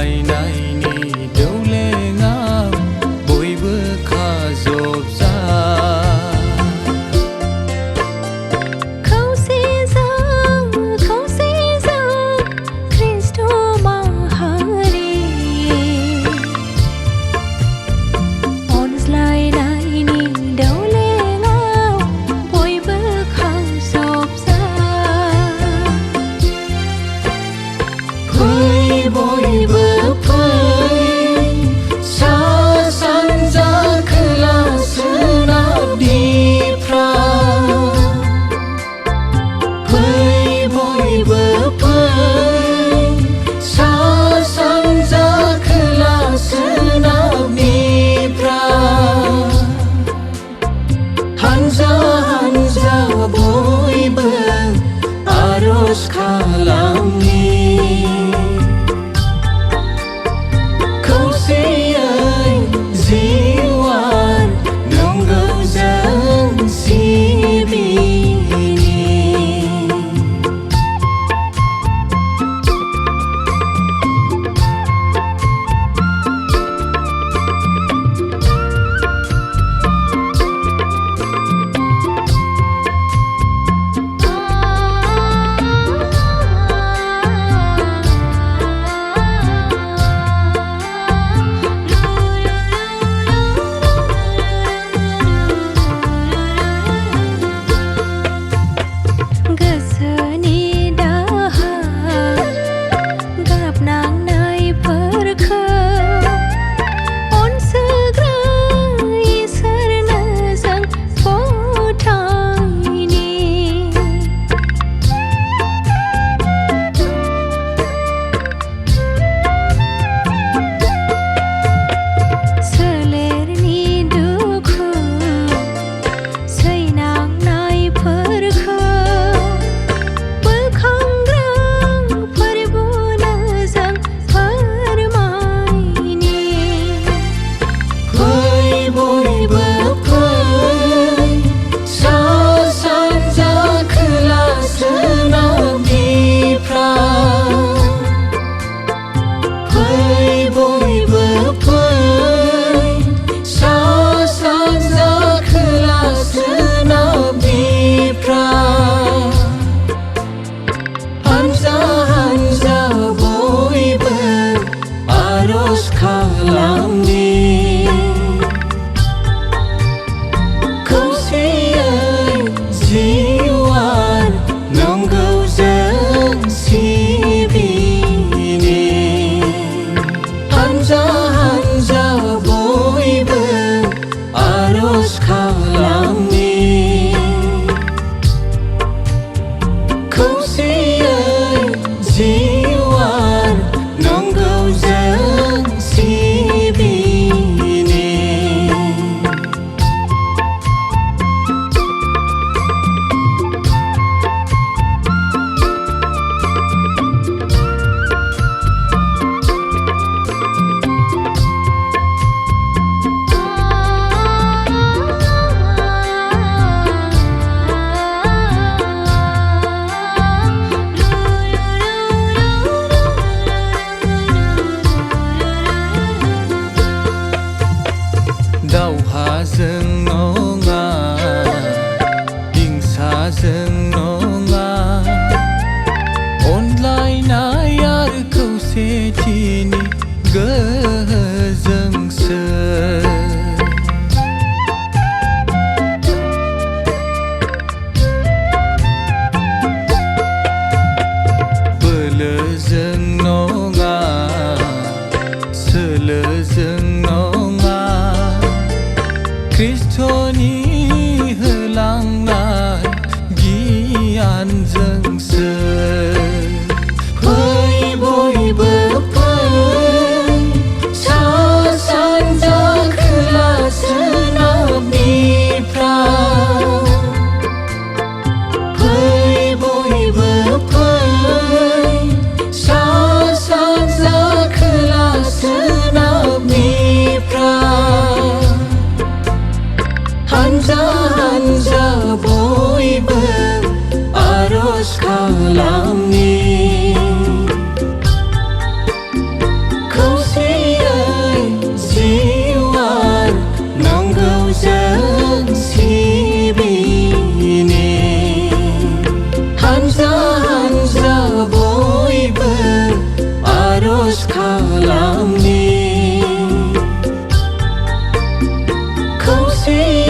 Onjlai naini doulengao boibw kahjobja Khristo Mahari Onjlai naini doulengao boibw kahjobja boibw sa sanja kwla swnabniprai boibw sa sanja kwla swnabniprai Hanja Hanja Boibw arosh kalamni kouseywi jiwan nongou jwng sibi Gwswni daha gabnangnai pwrkou onjlai isarna jwng fotaini solerni dukhu swnabnai pwrkou Hanja Hanja Boibw arosh kalamni kouseywi jiwan nongou jwng sibi Hanja Hanja Boibw arosh kalamni kouseywi jiwan nongou jwng sibi kalamni kouseywi